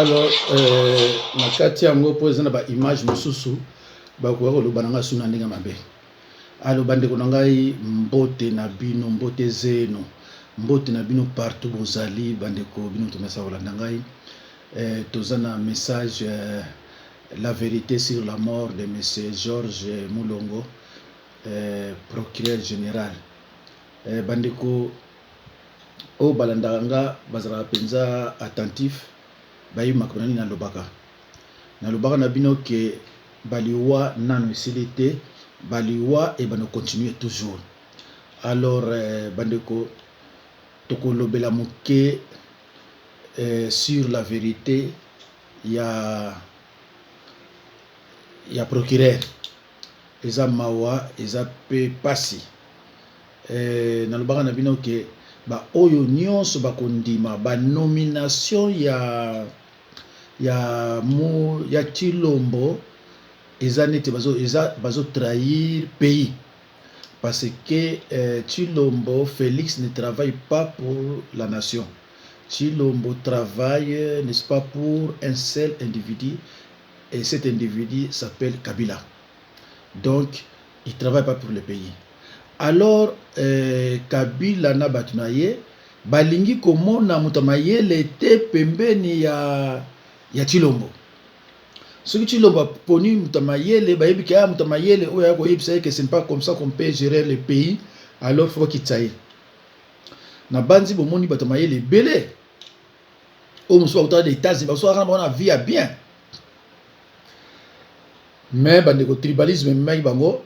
Alors, nakati yango po eza na ba image mosusu bakoya koloba na nga suna ndenge mabe. Alors bandeko na ngai mbote na bino, mbote zeno, mbote na bino partout bozali bandeko bino tomesa kolanda ngai. Toza na message la vérité sur la mort de monsieur Georges Moulongo, procureur général. Bandeko o balandaka nga bazalaka penza attentif bayi makonani na lobaka na bino ke baliwa nano esili te, baliwa et bano continuer toujours. Alors bandeko tokolobela moke sur la vérité ya procureur eza mawa eza pe pasi. Na lobaka na bino ke ba oyo nyonso bakondima ba nomination ya Tshilombo eza neti bazo trahir pays, parce que Tshilombo Félix ne travaille pas pour la nation. Tshilombo travaille, n'est-ce pas, pour un seul individu, et cet individu s'appelle Kabila. Donc il travaille pas pour le pays. Alors Kabila na batunaye balingi komona mutamayele te pembeni ya Tshilombo. Soki Tshilombo poni mutamayele bayebi ke mutamayele oya ko yebisa que ce n'est pas comme ça qu'on peut gérer le pays, alors faut qu'il tsaye. Na banzi bomoni batamayele belé. O muso autant des États-Unis, baso na vie bien. Mais bandeko tribalisme mai bango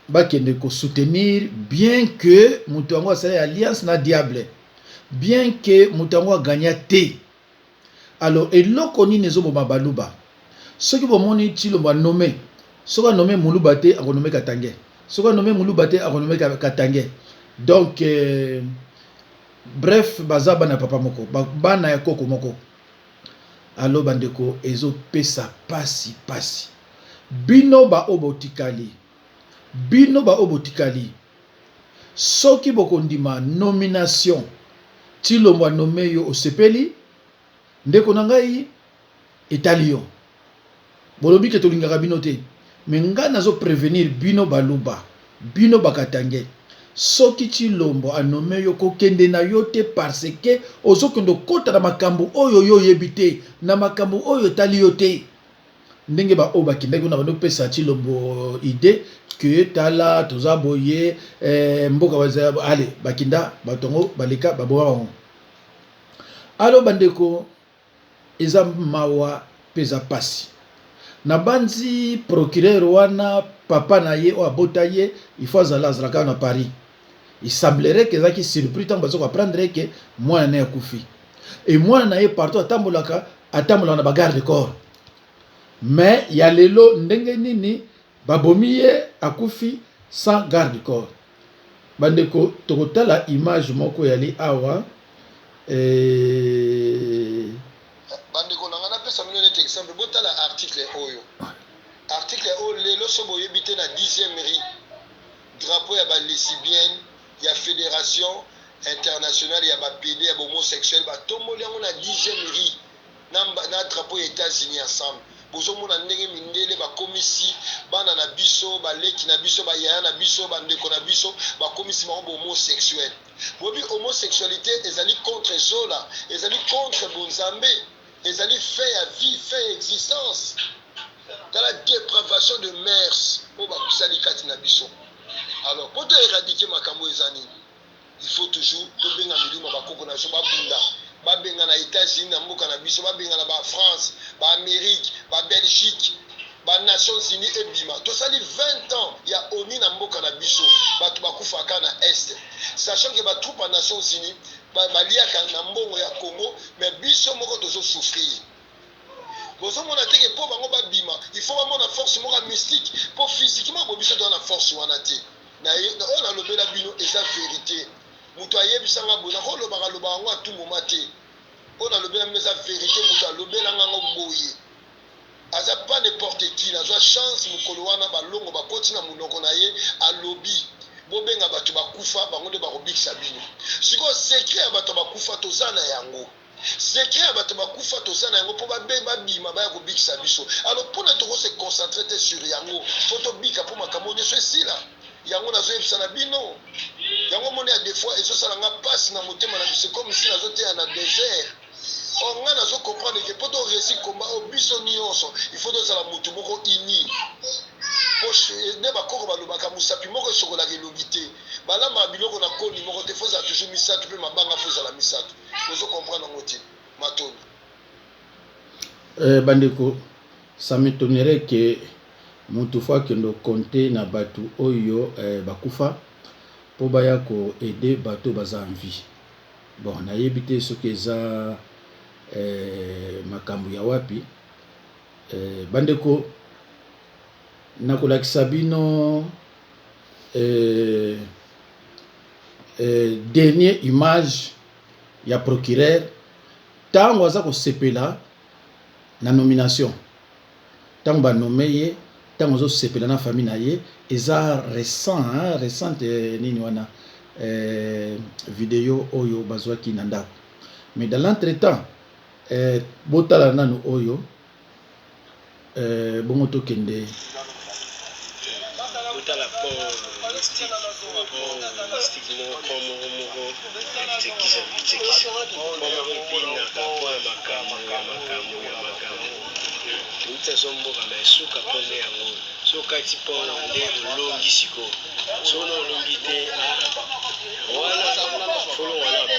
bakende ko soutenir bien que mutango sa alliance na diable, bien que mutango a gagné té. Alors eloko ni nezo bo baluba soki bomoni Tshilombo nommé soki nommé Muluba te a nommé Katange, soki nommé Muluba te a nommé Katange. Donc bref bazaba na papa moko bana ya koko moko. Alors bandeko ezo pesa pasi bino ba obotikali soki bokondima nomination Tshilombo nommé yo osepeli ndeko na ngai etalio bolobi ke tolingaka bino te, mais nga nazo prévenir bino baluba bino bakatange soki Tshilombo nommé yo kokende na yo te, parce que ozokendo kota na makambo oyo yo yebite na makambo oyo tali yo te. Ndenge ba oba kindeko na bano pesa Tshilombo idée que tala toza boye mboka baza ale bakinda batongo baleka baboa bango. Alo bandeko eza mawa pesa pasi na banzi procureur wana papa na ye o abota ye il faut azalaka na Paris. Il semblerait que zaki surpris tant bazo apprendre que moi na akufi et moi na ye partout atambola na bagarde corps. Mais il y a lelo ndenge nini babomiye akufi sans garde corps. Bandeko tokotala image moko yali awa bandeko na ngana pesa mino net exemple botala article oyo lelo so boyebite na 10e mairie drapeau ya ba lesbienne ya fédération internationale ya ba PD ya homosexuel ba tomboli yango na 10e mairie na drapeau ya États-Unis ensemble. Bozomona ndenge mindele bakomisi bana na biso baleki na biso bayaya na biso bandeko na biso bakomisi bango homosexuel. Bobi homosexualité ezali contre zola, ezali contre bonzambe, ezali fait à vie, fait existence. Dans la dépravation de mœurs o bakusali kati na biso. Alors pour éradiquer makambo ezani, il faut toujours tobenga milimo bakoko na biso babunda babenga na États-Unis na mboka na biso babenga na ba France ba Amérique ba Belgique ba Nations Unies ebima tosali 20 ans ya oni na mboka na biso bato bakufaka na est, sachant que ba troupe à Nations Unies baliaka na mbongo ya Congo, mais biso moko tozo souffrir. Bozo mona teke po bango babima, il faut vraiment na force moko mystique pour physiquement bo biso dans la force wana te na on a lobela bino eza vérité. Mutu ayebisanga bona ko lobaka ngo atumoma te. On a lobela meza vérité mutu alobela ngo boye. Aza pas n'importe qui, na zo chance mukolo wana balongo bakoti na munoko na ye alobi. Bobenga bato bakufa bango de barobikisa bino. Siko secret ya bato bakufa tozana yango. secret ya bato bakufa toza na yango mpo babima baya kobikisa biso. Alors mpona tokose concentre te sur yango mpo tobika mpo makambo nyonso esila yango nazoyebisa na bino yango moni ya des fois ezosala nga mpasi na motema na biso comme si nazoteya na désert. Or nga nazocomprendre ke mpo toréussi komba oyo biso nyonso il faut tozala motu moko ini nde bakoko balobaka mosapi moko esokolaka elobi te balamba biloko na koni moko te fozala toujours misato mpe mabanga fozala misato tozocomprendre yango te matoni. Bandeko, ça m'étonnerait que motu fo akende konte na bato oyo bakufa mpo baya koede bato baza en vie. Bon, nayebi te soki eza makambo ya wapi. Bandeko, nakolakisa bino dernier image ya procureur ntango aza kosepela na nomination, ntango banome ye, ntango azosepela na famille na ye. Eza récente nini wana video oyo bazwaki na ndako. Mais dans l'entretemps botala nanu oyo bongo tokende botala po mystique moko tekisa ebinaka po ya makambo utazomboka na esuka po nde yango sokati po nde olongi sikoyo sona olongi te wana folo wana po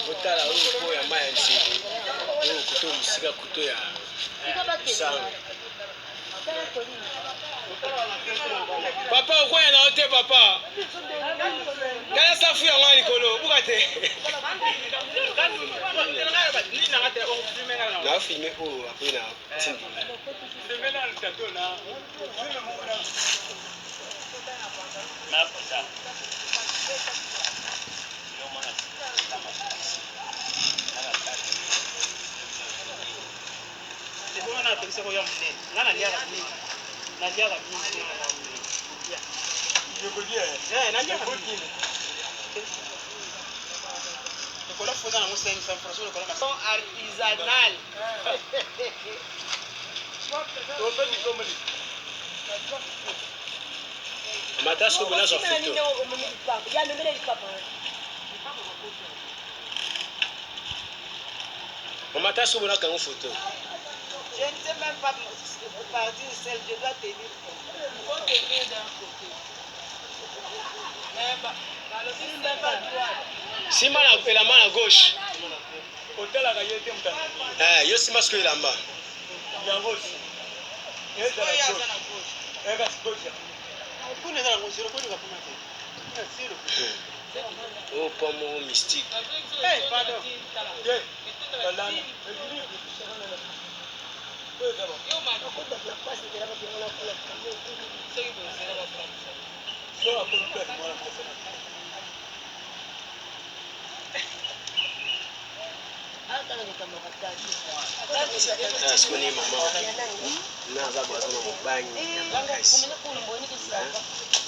botala oyo po ya mai ya nsele oyo kuto mosika kuto ya sango. Papa okwaya na ote papa kala safu yango ya likolo buka te na filme oyo apres na tindima artisanal. Matasco bonazwa photo. Matasco bonaka ngo photo. Je ne sais même pas partir seul, je dois tenir. Il faut tenir d'un côté. Sima na elamba na gauche. Yo sima siko elamba. Oh, pomme mystique. Siko ni mama na za bwazo na mbanyi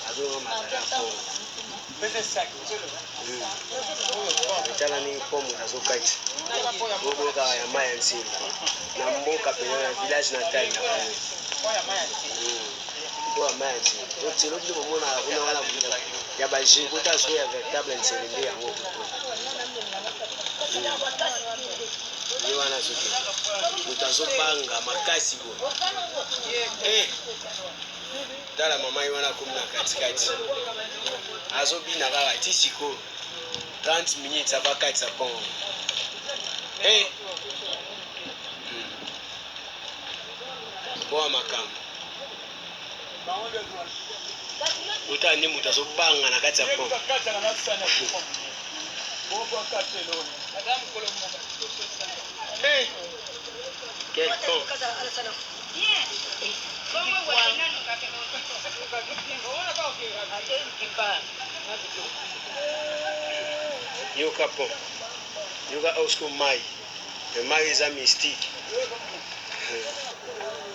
azo matarapo tala ni pomme azokati oboka ya mai ya nsili na mboka pena na village natal na kwa mai ya nsili otilo kile bomona kuna wala ya baji kota so ya véritable nsili ndio yango ni wana soki utazopanga makasi bo tala mama wana kumna katikati azobina kaka ti siko 30 minutes abakati sa pon boa makambo utani mutu azopanga na kati ya pon Quel temps. Yoka pon. Yoka osko mai. Le mai est mystique.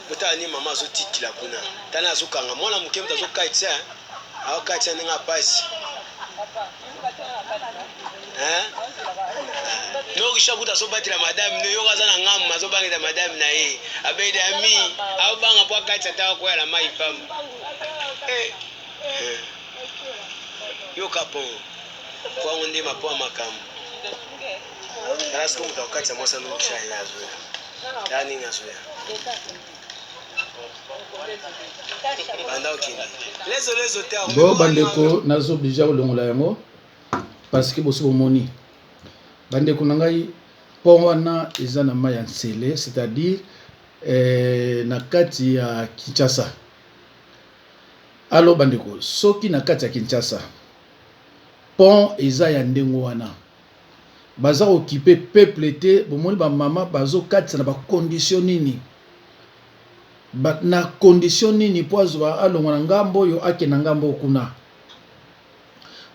Bota ni mama zo tikila kuna. Tana zo kanga mwana mukemta zo kaitsa. Aho kaitsa ninga pasi. Hein? No kisha buta so batira madame no yoka zana ngamu mazo bangita madame na ye. Abede ami. Aho banga po kaitsa ta ko ya mai fam. Yoka pon. Kwa wonde mapo makamu. Rasko mutakaitsa mosa no kisha yazo. Yani ngazoya. Bon bandeko nazo obligé kolongola yango parce que boso bomoni bandeko na ngai pont wana eza na mai ya nsele, c'est-à-dire na kati ya Kinshasa. Alors bandeko soki na kati ya Kinshasa pont eza ya ndengo wana baza occupé peuple te bomoni ba mama bazo kati na ba condition nini na condition nini po azwa alongo na ngambo oyo ake na ngambo kuna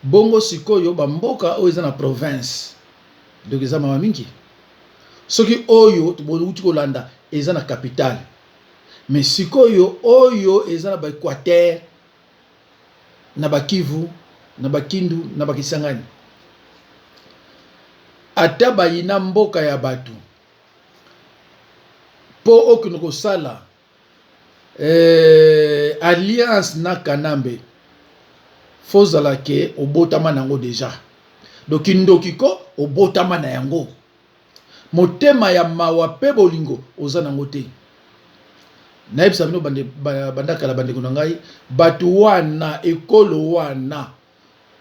bongo sikoyo bamboka oyo eza na province donc eza mama mingi soki oyo toboluti kolanda eza na capitale mais sikoyo oyo eza na ba Équateur na ba Kivu na ba Kindu na ba Kisangani ata bayina mboka ya batu po okino kosala alliance na Kanambe fozala ke obotama nango deja donc ndokiko obotama na yango motema ya mawa pe bolingo oza nango te nayebisa bino bandakala bandeko na ngai batu wana ekolo wana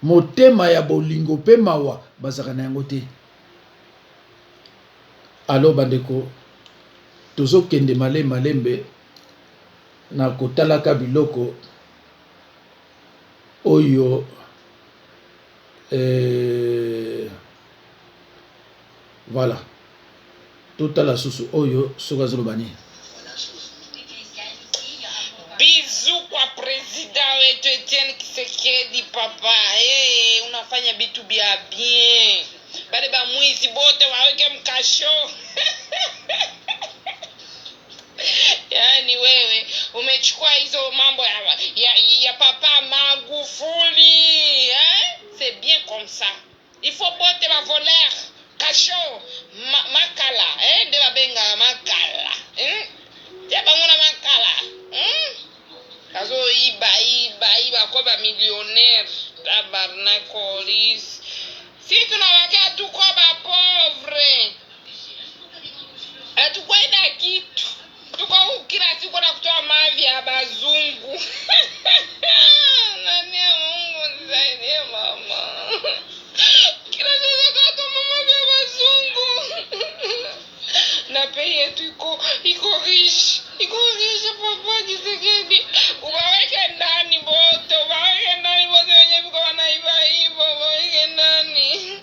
motema ya bolingo pe mawa bazaka na yango te. Alors bandeko tozokende malembe na kotalaka biloko oyo voilà totala susu oyo soka zolobani. Bisous kwa president wetu Etienne Tshisekedi papa. Unafanya bitu bia bien. Bale ba mwizi bote waweke mkasho. Yani wewe umechukua hizo mambo ya papa Magufuli, c'est bien comme ça. Il faut bote ba voleur, kasho, makala, de ba benga makala. Tia bangona makala. Kazo iba kwa ba millionnaire, tabarnakolis. Si tunawakea tuko ba pauvre. Tukwa ina kitu. Tuko kila siku na kutoa mavi ya bazungu. Nani ya Mungu nisaidie mama. Kila siku kutoa mavi ya bazungu. Na pei yetu iko riche. Iko riche papa Tshisekedi. Ubaweke ndani bote. Ubaweke ndani bote wenye viko wanaiba hivyo. Ubaweke ndani.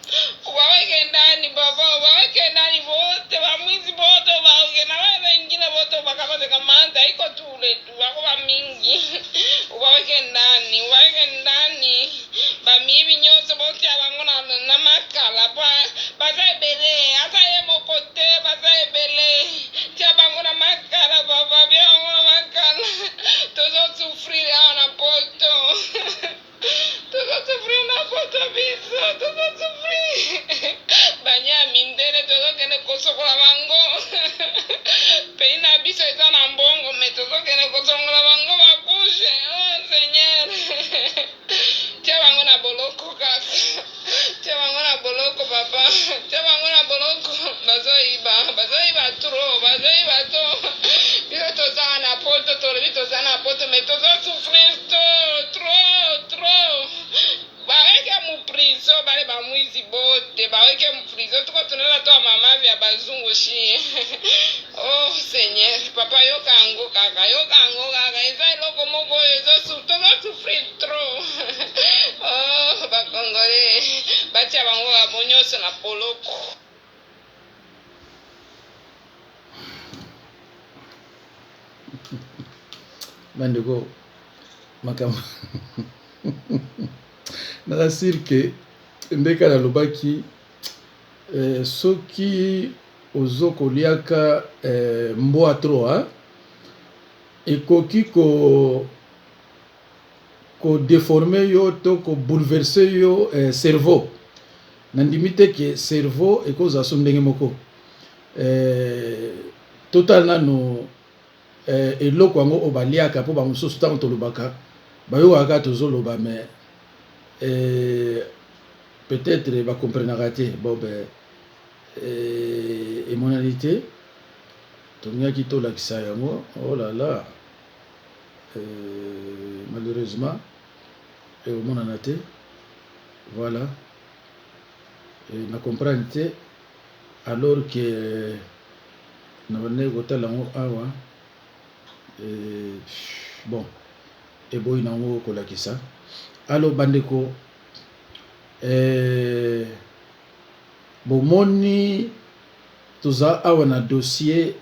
Ubaweke ndani baba. Ubaweke ndani bote. Wamwizi bote. Ubaweke na wale ingine bote. Ubakapate kamanda. Iko tule tu. Wako wa mingi. Ubaweke ndani. Ubaweke ndani. Bamibi nyose bote ya wangu na makala. Baza ebele. Asa ye mokote. Baza ebele. Tia bangu na makala baba. Bia wangu na makala. Tozo sufri ya na poto. Tozo sufri na poto biso. Tozo sufri. Banya mindele tozo kene kosokola bango. Peina biso eza na mbongo. Me tozo kene kosokola bango bakushe. Oh Seigneur. Tia bango na boloko kaka. Tia bango na boloko papa. Tia bango na boloko. Bazo iba tro. Bazo iba to. Biso toza na poto. Tolobi toza na poto. Me tozo souffrir trop. Baweke mu prison bale ba mwizi bote. Baweke mu prison. Tuko tunela to mama vya bazungu shi. Oh Seigneur. Papa yoka ango kaka. Eza iloko moko ezo souffrir trop. Oh bakongole. Batia bango abonyoso na poloko. bandeko makambo nazasir ke ndeka nalobaki soki ozokoliaka mbwa tro ekoki kodéforme yo to kobouleverse yo cerveau nandimi te ke cerveau ekozala so ndenge moko totala nano eloko yango oyo baliaka mpo bamosusu ntango tolobaka bayokaka tozoloba mais peut-être bacomprenaka te bobe emonani te tongaki tolakisa yango oh là là malheureusement eomonana te voilà na comprendre te alors que na bande kotala yango awa bon eboyi nango kolakisa alo bandeko bomoni toza awa na dossier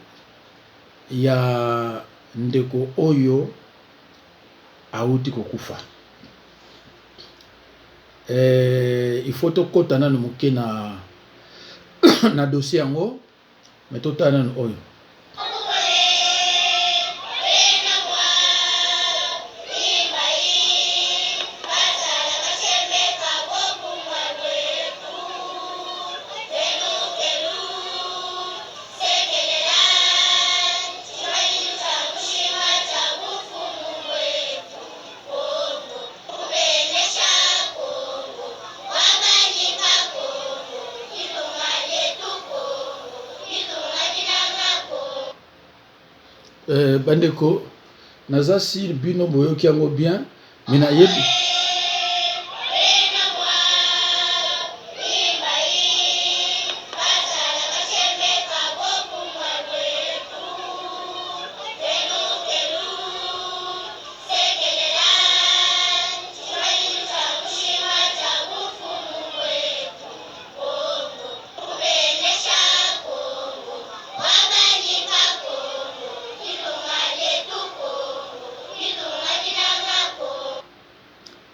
ya ndeko oyo auti kokufa il faut tokota nano moke na dossier yango mais totala nano oyo bandeko naza sir bino boyoki yango bien mais nayebi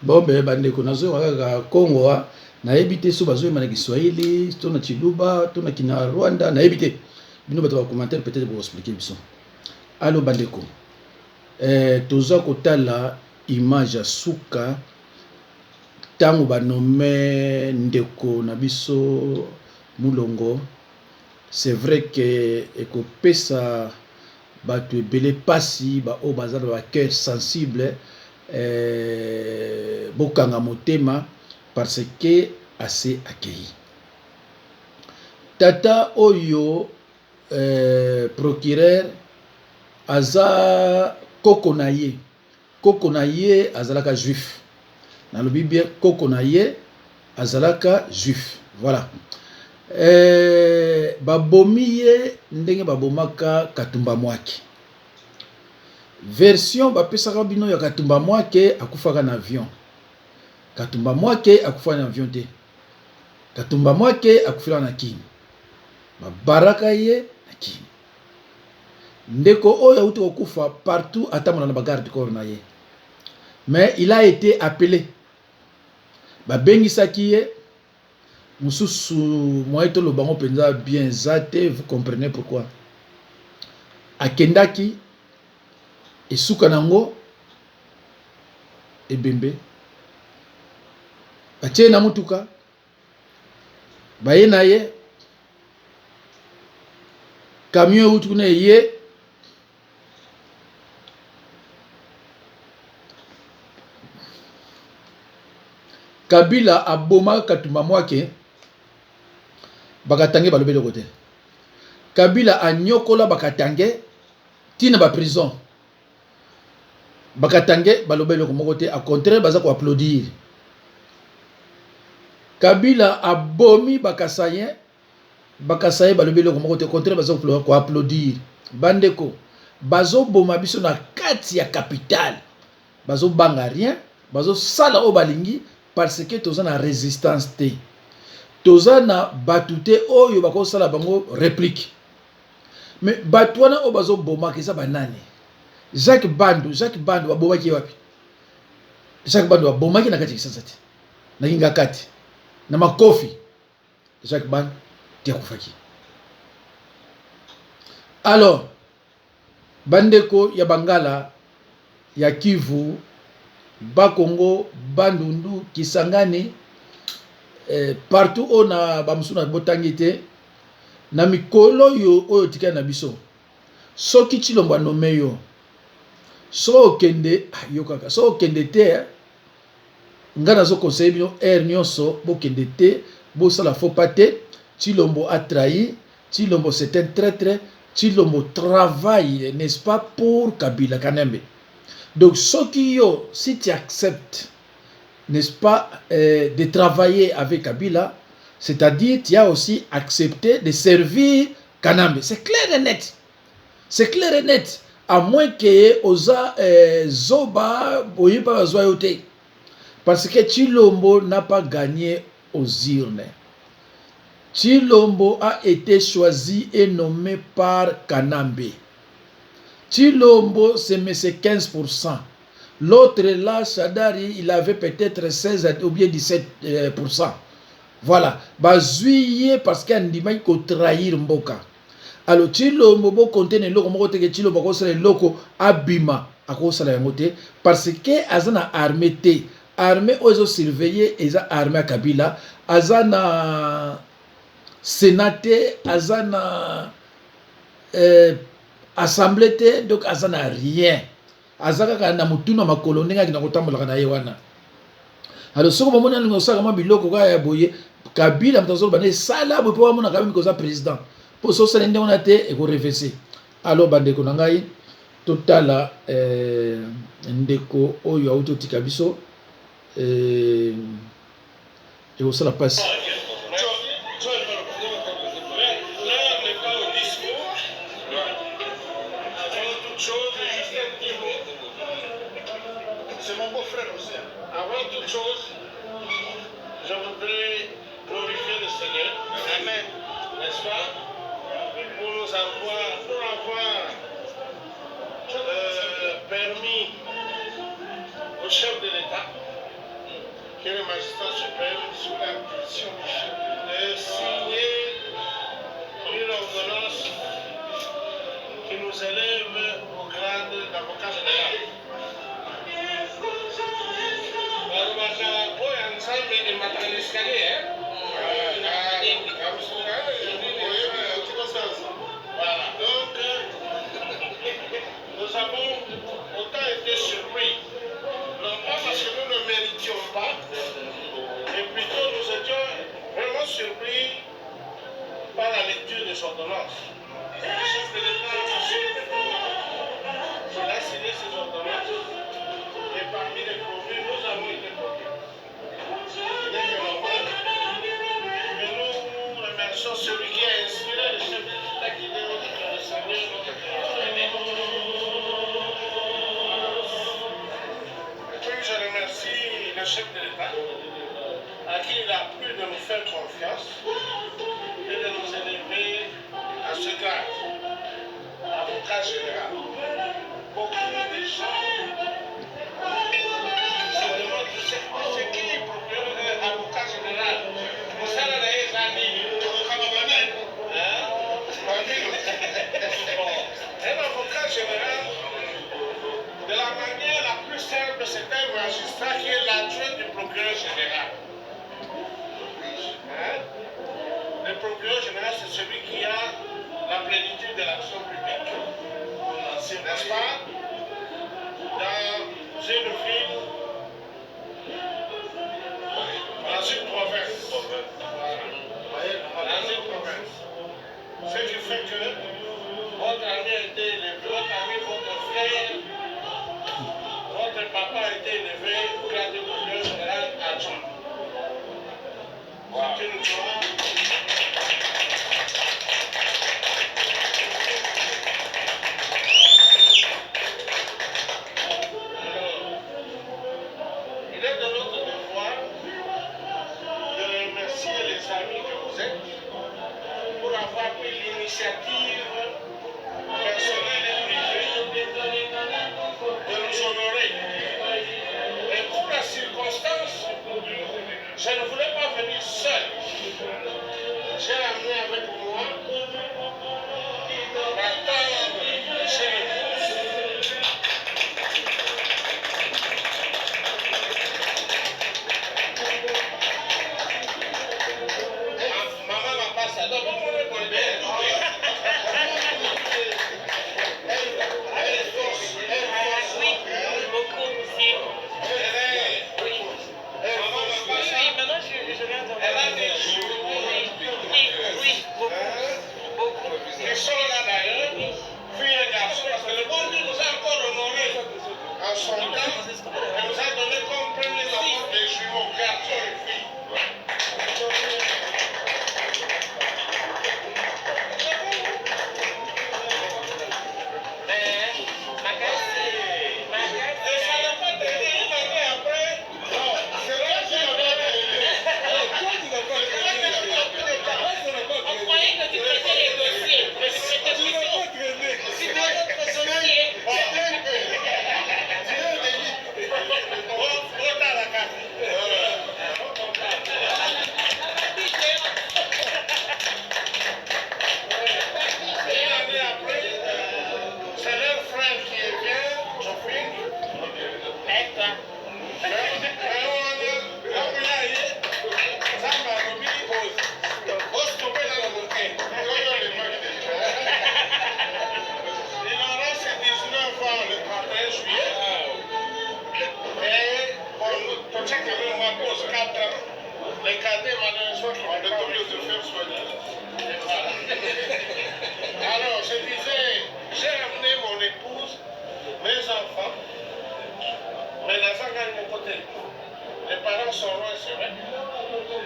bombe bandeko nazoyoka kaka Kongo nayebi te so bazoyema na Kiswahili to na Chiluba to na kina Rwanda nayebi te bino bato ba commentaire peut-être pour expliquer biso allo bandeko toza kotala image ya suka tango banome ndeko na biso Mulongo c'est vrai que ekopesa bato ebele pasi ba o bazala ba cœur sensible bokanga motema parce que assez accueilli tata oyo procureur aza koko na ye azalaka juif nalobi bien koko na ye azalaka juif voilà babomi ye ndenge babomaka Katumba Mwake version bapesaka bino ya Katumba Mwake akufaka na avion Katumba Mwake akufaka na avion te Katumba Mwake akufila na kini babaraka ye na kini ndeko oyo auti kokufa partout atamona na bagarde corps na ye mais il a été appelé babengisaki ye mususu moye toloba ngo penza bien zate vous comprenez pourquoi akendaki esuka nango ebembe batie na mutuka baye na ye camion utu kuna ye Kabila aboma Katumba Mwake bakatange balobele kote Kabila anyokola bakatange tina ba prison bakatange balobele ko mokote a contraire baza ko applaudir Kabila abomi bakasaye balobele ko mokote contraire baza ko applaudir bandeko bazo boma biso na kati ya capitale bazo banga rien bazo sala o balingi parce que toza na résistance te toza na batute oyo bako sala bango réplique mais batwana o bazo boma kesa banane Jacques Bandu babomaki wapi? Jacques Bandu babomaki na kati Kinshasa te. Na kinga kati. Na makofi. Jacques Bandu tia kufaki. Alors, bandeko ya Bangala, ya Kivu, Bakongo, Bandundu, Kisangani, partout on a bamsuna botangite, na mikolo yo oyo tika na biso. Soki Tshilombo anome yo, so kende, yo kaka, so kende te, ngana zo conseil bino, nyonso, bo kende te, bo sala faux pas te, Tshilombo a trahi, Tshilombo c'est un traître, Tshilombo travaille, n'est-ce pas, pour Kabila Kanembe. Donc, si tu acceptes, n'est-ce pas, de travailler avec Kabila, c'est-à-dire tu as aussi accepté de servir Kanambe. C'est clair et net. C'est clair et net. À moins que Oza Zoba Boyipa Zoyote. Parce que Tshilombo n'a pas gagné aux urnes. Tshilombo a été choisi et nommé par Kanambe. Tshilombo, c'est 15%. L'autre là, Shadari, il avait peut-être 16 ou bien 17%. Voilà. Bazuye parce qu'il y a un trahir Mboka. Alors, Tshilombo, bo contene loko moko teke Tshilombo ko sala loko abima ako sala yangote parce que azana armée te. Armée ozo surveiller eza armée Kabila, azana sénaté, azana assemblée te, donc azana rien. Azaka kana mutuna makolo ndenge akina kotambola na yewana. Alors soko bomona ngo saka mabiloko ka ya boye Kabila mtazo bane sala bo po mona kabimi koza président. Po so sala ndenge on te e ko reverser. Alors bandeko na ngai totala ndeko oyo auto tika biso et au sala passe. C'est mon beau-frère aussi. Avant toute chose, je voudrais glorifier le Seigneur. Amen. N'est-ce pas? Pour avoir permis au chef de l'État, qui est le magistrat suprême, sous la position du chef, de signer une ordonnance qui nous élève au grade d'avocat général. Voilà, donc nous avons autant été surpris, non pas parce que nous ne méritions pas, mais plutôt nous étions vraiment surpris par la lecture des ordonnances. Le chef de l'État a signé ces ordonnances et parmi les produits, nous avons été produits. Nous remercions celui qui a inspiré le chef de l'État qui est le Seigneur notre Et puis je remercie le chef de l'État à qui il a plu de nous faire confiance et de nous élever à ce grade, avocat général. Beaucoup de gens se demandent c'est qui le procureur avocat général. Un avocat général, de la manière la plus simple, c'est un magistrat qui est l'adjoint du procureur général. Le procureur général, c'est celui qui a la plénitude de l'action publique. N'est-ce pas? Dans une ville, dans une province. Dans une province. Ce qui fait que votre ami a été élevé, votre frère, votre papa a été élevé au grade de procureur général adjoint. C'est une joie. Il est de notre devoir de remercier les amis que vous êtes pour avoir pris l'initiative personnelle et privée son temps, elle nous a donné comme premier enfant des jumeaux, garçons et filles. Et ça n'a pas tenu une année après. Non, c'est toi qui n'as pas tenu. On croyait que tu faisais les dossiers. Mais c'était Tu n'as pas traîné. c'était notre dossier. Retard la carte. Une année après, c'est leur frère qui vient, Geoffrey. Et toi? Il aura ses 19 ans le 31 juillet. Et bon, pour ça quand même, on pose 4 ans. Les cadets, malheureusement, qui ont le temps de se faire soigner. Et voilà. Alors, je disais, j'ai amené mon épouse, mes enfants, mais la saga de mon côté. Les parents sont loin, c'est vrai.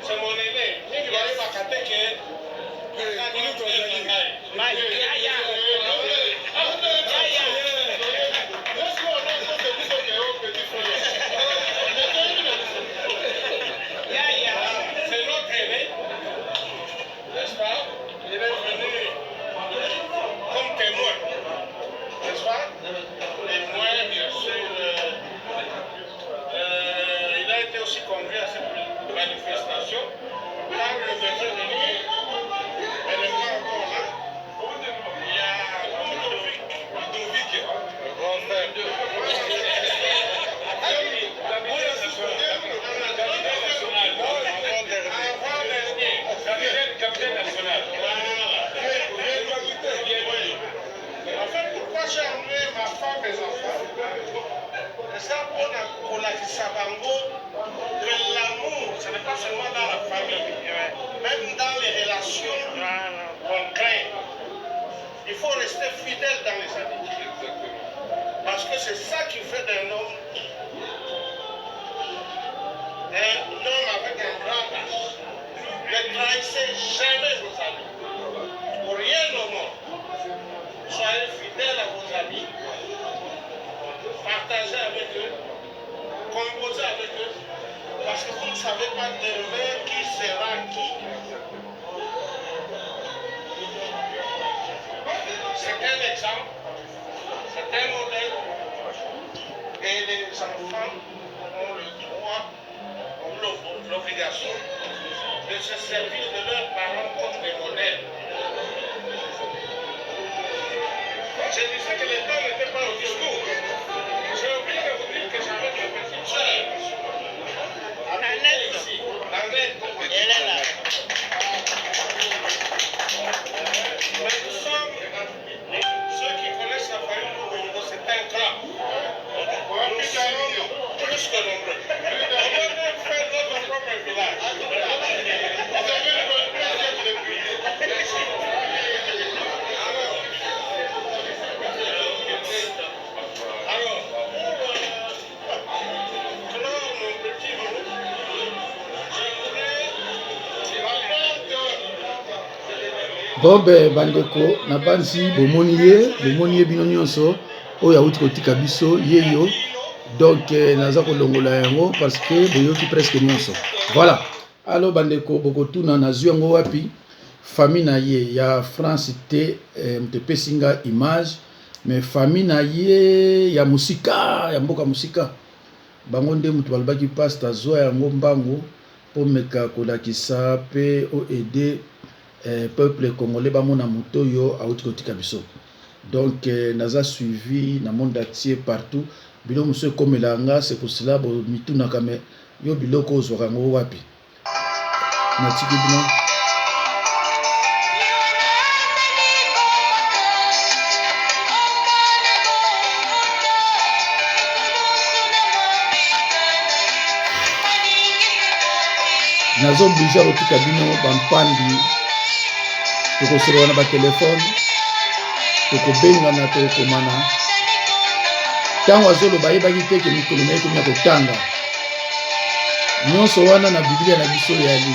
C'est mon aîné. Il va aller m'accater que. C'est notre aîné, n'est-ce pas? Il est venu comme témoin, n'est-ce pas? Et moi, bien sûr, il a été aussi convié à cette manifestation, car le vétérinaire, elle n'est pas encore là. Il y a Ludovic, le grand frère de capitaine national. En fait, pourquoi j'ai emmené ma femme et mes enfants? C'est ça pour la Kisabango, que l'amour, ce n'est pas seulement dans la famille, même dans les relations qu'on crée. Il faut rester fidèle dans les amitiés. Parce que c'est ça qui fait d'un homme avec un grand H. Ne trahissez jamais vos amis. Pour rien au monde. Soyez fidèles à vos amis. Partagez avec eux. Composez avec eux. Parce que vous ne savez pas demain qui sera qui. C'est un exemple. C'est un modèle. Et les enfants ont le droit, ont l'obligation de se servir de leurs parents comme des modèles. Je disais que les temps n'étaient pas au discours. J'ai oublié de vous dire que j'avais ma petite soeur. Nanette ici. Nanette, elle est là. Mais nous sommes, ceux qui connaissent la famille Lumumba, c'est un clan. Nous sommes plus que nombreux. On va même faire notre propre village. Vous avez le bon plaisir depuis. Alors, pour clore mon petit mot, Bon ben bandeko na bansi bomoni ye bino nyonso oyo awuti kotika biso yeyo donc naza kolongola yango parce que boyoki presque nyonso voilà. Alors bandeko bokotuna nazwi yango wapi famille na ye ya France te mtepesi nga image mais famille na ye ya musika ya mboka musika bango nde mutu balobaki pasta azwa yango mbango po meka kolakisa pe o aider peuple congolais bamona moto yo awuti kotika biso donc naza suivi na monde entier partout bino muso ekomela nga c'est pour cela bo mitunaka me yo biloko ozwaka yango wapi natiki bino nazo oblige kotika bino bampandi tokosolola na batelefone tokobengana tokomana ntango azoloba ayebaki te ke mikolo na ye komi ya kotanga nyonso wana na biblia na biso yali